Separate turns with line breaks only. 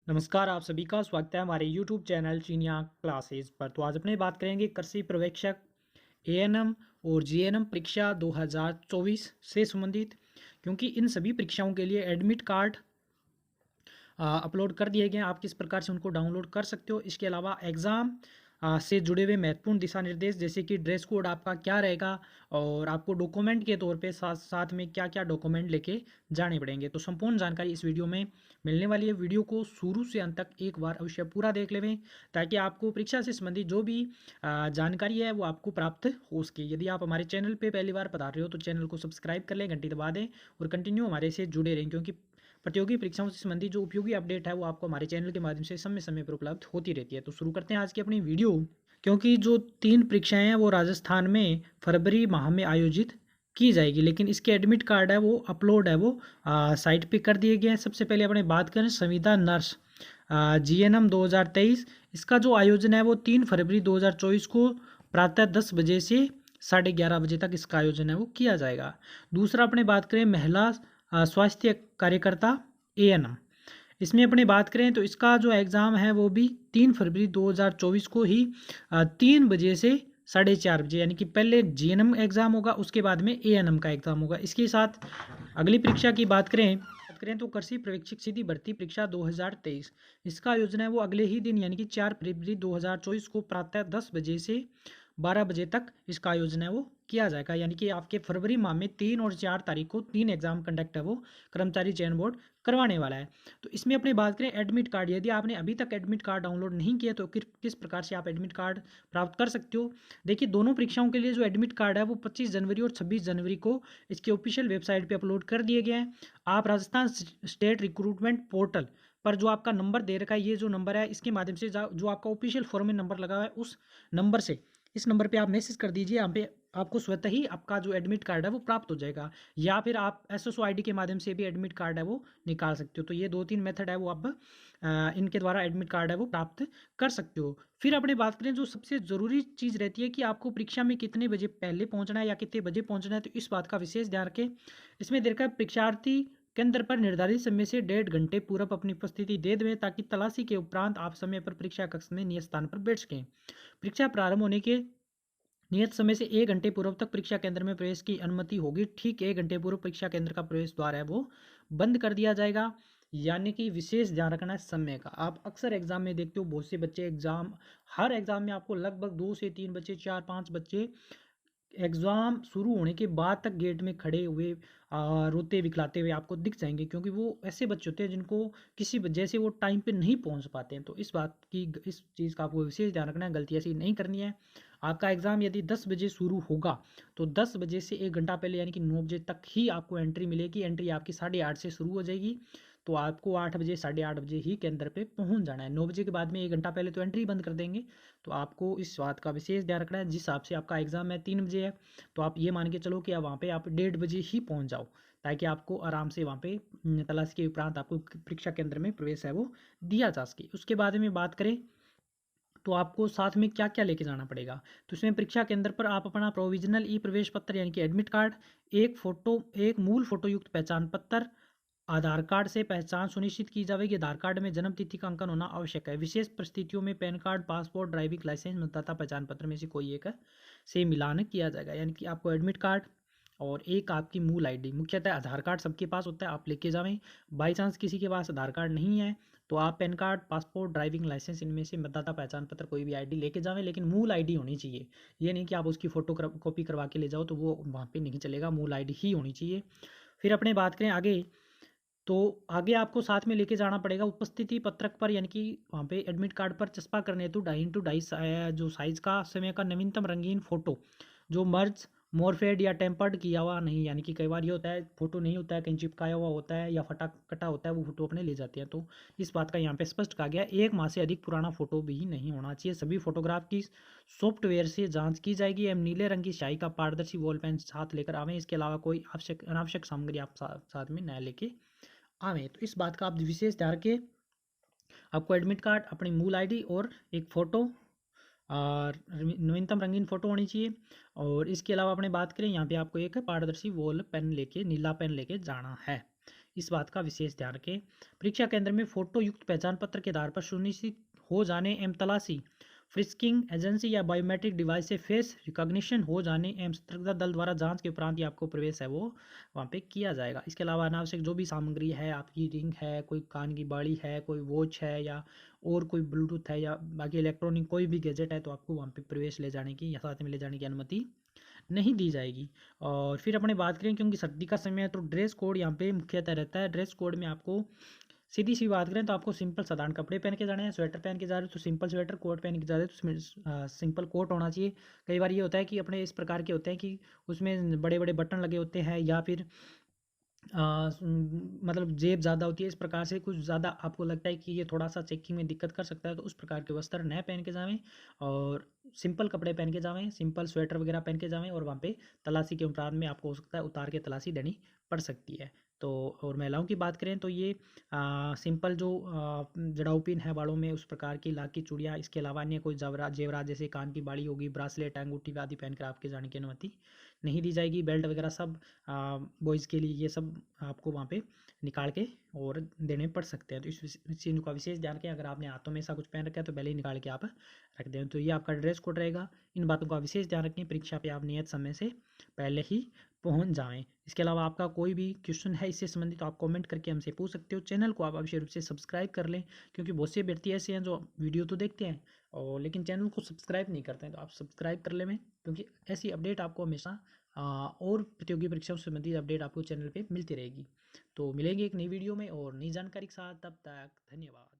नमस्कार, आप सभी का स्वागत है हमारे YouTube चैनल चीनिया क्लासेस पर। तो आज अपने बात करेंगे कृषि पर्यवेक्षक एएनएम और जीएनएम परीक्षा 2024 से संबंधित, क्योंकि इन सभी परीक्षाओं के लिए एडमिट कार्ड अपलोड कर दिए गए हैं। आप किस प्रकार से उनको डाउनलोड कर सकते हो। इसके अलावा एग्ज़ाम से जुड़े हुए महत्वपूर्ण दिशा निर्देश, जैसे कि ड्रेस कोड आपका क्या रहेगा और आपको डॉक्यूमेंट के तौर पे साथ साथ में क्या क्या डॉक्यूमेंट लेके जाने पड़ेंगे, तो संपूर्ण जानकारी इस वीडियो में मिलने वाली है। वीडियो को शुरू से अंत तक एक बार अवश्य पूरा देख लेवें, ताकि आपको परीक्षा से संबंधित जो भी जानकारी है वो आपको प्राप्त हो सके। यदि आप हमारे चैनल पे पहली बार पधार रहे हो तो चैनल को सब्सक्राइब कर लें, घंटी दबा दें और कंटिन्यू हमारे से जुड़े रहें, क्योंकि प्रतियोगी परीक्षाओं से संबंधित जो उपयोगी अपडेट है वो आपको हमारे चैनल के माध्यम से समय समय पर उपलब्ध होती रहती है। तो शुरू करते हैं आज की अपनी वीडियो, क्योंकि जो 3 परीक्षाएं हैं वो राजस्थान में फरवरी माह में आयोजित की जाएगी, लेकिन इसके एडमिट कार्ड है वो अपलोड है वो साइट पे कर दिए गए हैं। सबसे पहले अपने बात करें संविदा नर्स जीएनएम 2023, इसका जो आयोजन है वो 3 फरवरी 2024 को प्रातः 10 बजे से 11:30 बजे तक इसका आयोजन है वो किया जाएगा। दूसरा अपने बात करें महिला स्वास्थ्य कार्यकर्ता एएनएम, इसमें अपने बात करें तो इसका जो एग्ज़ाम है वो भी 3 फरवरी 2024 को ही 3 बजे से 4:30 बजे, यानी कि पहले जीएनएम एग्ज़ाम होगा, उसके बाद में एएनएम का एग्ज़ाम होगा। इसके साथ अगली परीक्षा की बात करें तो कृषि पर्यवेक्षक सीधी भर्ती परीक्षा 2023, इसका आयोजन है वो अगले ही दिन यानी कि 4 फरवरी 2024 को प्रातः 10 बजे से 12 बजे तक इसका आयोजन है वो किया जाएगा। यानी कि आपके फरवरी माह में 3 और 4 तारीख को 3 एग्जाम कंडक्ट है वो कर्मचारी चयन बोर्ड करवाने वाला है। तो इसमें अपने बात करें एडमिट कार्ड, यदि आपने अभी तक एडमिट कार्ड डाउनलोड नहीं किया तो किस प्रकार से आप एडमिट कार्ड प्राप्त कर सकते हो। देखिए, दोनों परीक्षाओं के लिए जो एडमिट कार्ड है वो 25 जनवरी और 26 जनवरी को इसके ऑफिशियल वेबसाइट पर अपलोड कर दिए गए हैं। आप राजस्थान स्टेट रिक्रूटमेंट पोर्टल पर जो आपका नंबर दे रखा है, ये जो नंबर है, इसके माध्यम से जो आपका ऑफिशियल फॉर्म में नंबर लगा हुआ है उस नंबर से, इस नंबर पे आप मैसेज कर दीजिए। यहाँ पे आपको स्वतः ही आपका जो एडमिट कार्ड है वो प्राप्त हो जाएगा, या फिर आप एसएसओ आईडी के माध्यम से भी एडमिट कार्ड है वो निकाल सकते हो। तो ये 2-3 मेथड है वो आप इनके द्वारा एडमिट कार्ड है वो प्राप्त कर सकते हो। फिर अपने बात करें जो सबसे ज़रूरी चीज़ रहती है कि आपको परीक्षा में कितने बजे पहले पहुँचना है या कितने बजे पहुँचना है, तो इस बात का विशेष ध्यान रखें। इसमें देखा परीक्षार्थी केंद्र पर निर्धारित समय से 1.5 घंटे पूर्व अपनी उपस्थिति दे दें, ताकि तलाशी के उपरांत आप समय पर परीक्षा कक्ष में नियत स्थान पर बैठ सकें। परीक्षा प्रारंभ होने के नियत समय से 1 घंटे पूर्व तक परीक्षा केंद्र में प्रवेश की अनुमति होगी। ठीक 1 घंटे पूर्व परीक्षा केंद्र का प्रवेश द्वार है वो बंद कर दिया जाएगा। यानी कि विशेष ध्यान रखना है समय का। आप अक्सर एग्जाम में देखते हो बहुत से बच्चे हर एग्जाम में आपको लगभग 2 से 3 बच्चे, 4-5 बच्चे एग्ज़ाम शुरू होने के बाद तक गेट में खड़े हुए रोते बिखलाते हुए आपको दिख जाएंगे, क्योंकि वो ऐसे बच्चे होते हैं जिनको किसी वजह से वो टाइम पे नहीं पहुंच पाते हैं। तो इस चीज़ का आपको विशेष ध्यान रखना है, गलती ऐसी नहीं करनी है। आपका एग्ज़ाम यदि 10 बजे शुरू होगा तो 10 बजे से 1 घंटा पहले यानी कि 9 बजे तक ही आपको एंट्री मिलेगी। एंट्री आपकी 8:30 से शुरू हो जाएगी, तो आपको 8 बजे 8:30 बजे ही केंद्र पे पहुंच जाना है। 9 बजे के बाद में 1 घंटा पहले तो एंट्री बंद कर देंगे। तो आपको इस बात का विशेष ध्यान रखना है। जिस हिसाब से आपका एग्ज़ाम है 3 बजे है, तो आप ये मान के चलो कि आप वहाँ पे आप 1:30 बजे ही पहुँच जाओ, ताकि आपको आराम से वहाँ पे तलाशी के उपरांत आपको परीक्षा केंद्र में प्रवेश है वो दिया जा सके। उसके बाद में बात करें तो आपको साथ में क्या क्या लेके जाना पड़ेगा। तो इसमें परीक्षा केंद्र पर आप अपना प्रोविजनल ई प्रवेश पत्र यानी कि एडमिट कार्ड, एक मूल फोटो युक्त पहचान पत्र, आधार कार्ड से पहचान सुनिश्चित की जाएगी। आधार कार्ड में जन्म तिथि का अंकन होना आवश्यक है। विशेष परिस्थितियों में PAN card, passport, driving licence, मतदाता पहचान पत्र में से कोई एक से मिलान किया जाएगा। यानी कि आपको एडमिट कार्ड और एक आपकी मूल आईडी, मुख्यतः आधार कार्ड सबके पास होता है, आप लेके जावें। बाई चांस किसी के पास आधार कार्ड नहीं है तो आप PAN card, passport, driving licence, इनमें से मतदाता पहचान पत्र कोई भी आईडी लेके जावें, लेकिन मूल आईडी होनी चाहिए। ये नहीं कि आप उसकी फ़ोटो कॉपी करवा के ले जाओ, तो वो वहाँ पे नहीं चलेगा, मूल आईडी ही होनी चाहिए। फिर अपने बात करें आगे, तो आगे आपको साथ में लेके जाना पड़ेगा उपस्थिति पत्रक पर, यानी कि वहाँ पे एडमिट कार्ड पर चस्पा करने हेतु 2.5x2 जो साइज़ का समय का नवीनतम रंगीन फ़ोटो, जो मर्ज मोरफेड या टेम्पर्ड किया हुआ नहीं, यानी कि कई बार ये होता है फ़ोटो नहीं होता है, कहीं चिपकाया हुआ होता है या फटा कटा होता है, वो फ़ोटो अपने ले जाते हैं। तो इस बात का यहाँ पे स्पष्ट कहा गया है। 1 माह से अधिक पुराना फ़ोटो भी नहीं होना चाहिए। सभी फोटोग्राफ की सॉफ्टवेयर से जाँच की जाएगी। एवं नीले रंग की स्याही का पारदर्शी बॉल पेन साथ लेकर आवें। इसके अलावा कोई अनावश्यक सामग्री आप साथ में न लेके आवें। तो इस बात का आप विशेष ध्यान रखें। आपको एडमिट कार्ड, अपनी मूल आईडी और एक फ़ोटो और नवीनतम रंगीन फ़ोटो होनी चाहिए। और इसके अलावा अपने बात करें, यहाँ पे आपको एक पारदर्शी वॉल पेन लेके, नीला पेन लेके जाना है। इस बात का विशेष ध्यान रखें। परीक्षा केंद्र में फोटो युक्त पहचान पत्र के आधार पर सुनिश्चित हो जाने एवं तलाशी, फ्रिस्किंग एजेंसी या बायोमेट्रिक डिवाइस से फेस रिकॉग्निशन हो जाने एवं सतर्कता दल द्वारा जांच के उपरांत ही आपको प्रवेश है वो वहाँ पे किया जाएगा। इसके अलावा अनावश्यक जो भी सामग्री है, आपकी रिंग है, कोई कान की बाड़ी है, कोई वॉच है, या और कोई ब्लूटूथ है, या बाकी इलेक्ट्रॉनिक कोई भी गैजेट है, तो आपको वहाँ पे प्रवेश ले जाने की या साथ में ले जाने की अनुमति नहीं दी जाएगी। और फिर अपने बात करें, क्योंकि सर्दी का समय है तो ड्रेस कोड यहाँ पे मुख्यतः रहता है। ड्रेस कोड में आपको सीधी सी बात करें तो आपको सिंपल साधारण कपड़े पहन के जाने हैं। स्वेटर पहन के जा रहे हो तो सिंपल स्वेटर, कोट पहन के जा रहे हो तो सिंपल कोट होना चाहिए। कई बार ये होता है कि अपने इस प्रकार के होते हैं कि उसमें बड़े बड़े बटन लगे होते हैं, या फिर मतलब जेब ज़्यादा होती है, इस प्रकार से कुछ ज़्यादा आपको लगता है कि ये थोड़ा सा चेकिंग में दिक्कत कर सकता है, तो उस प्रकार के वस्त्र न पहन के जावें और सिंपल कपड़े पहन के जावें, सिंपल स्वेटर वगैरह पहन के जावें। और वहाँ पे तलाशी के उपरांत में आपको हो सकता है उतार के तलाशी देनी पड़ सकती है। तो और महिलाओं की बात करें तो ये सिंपल जो जड़ाऊ पिन है बालों में, उस प्रकार की लाख की चूड़ियाँ, इसके अलावा अन्य कोई जेवरात जैसे कान की बाड़ी होगी, ब्रासलेट, अंगूठी आदि पहनकर आपके जाने की अनुमति नहीं दी जाएगी। बेल्ट वगैरह सब बॉयज़ के लिए ये सब आपको वहाँ पे निकाल के और देने पड़ सकते हैं। तो इस चीज़ का विशेष ध्यान रखें। अगर आपने हाथों में ऐसा कुछ पहन रखा है तो पहले ही निकाल के आप रख दें। तो ये आपका ड्रेस कोड रहेगा। इन बातों का विशेष ध्यान रखें। परीक्षा पे आप नियत समय से पहले ही पहुंच जाएं। इसके अलावा आपका कोई भी क्वेश्चन है इससे संबंधित तो आप कमेंट करके हमसे पूछ सकते हो। चैनल को आप अवश्य रूप से सब्सक्राइब कर लें, क्योंकि बहुत से अभ्यर्थी ऐसे हैं जो वीडियो तो देखते हैं और लेकिन चैनल को सब्सक्राइब नहीं करते हैं। तो आप सब्सक्राइब कर लें, क्योंकि ऐसी अपडेट आपको हमेशा और प्रतियोगी परीक्षाओं से संबंधित अपडेट आपको चैनल पे मिलती रहेगी। तो मिलेंगे एक नई वीडियो में और नई जानकारी के साथ। तब तक धन्यवाद।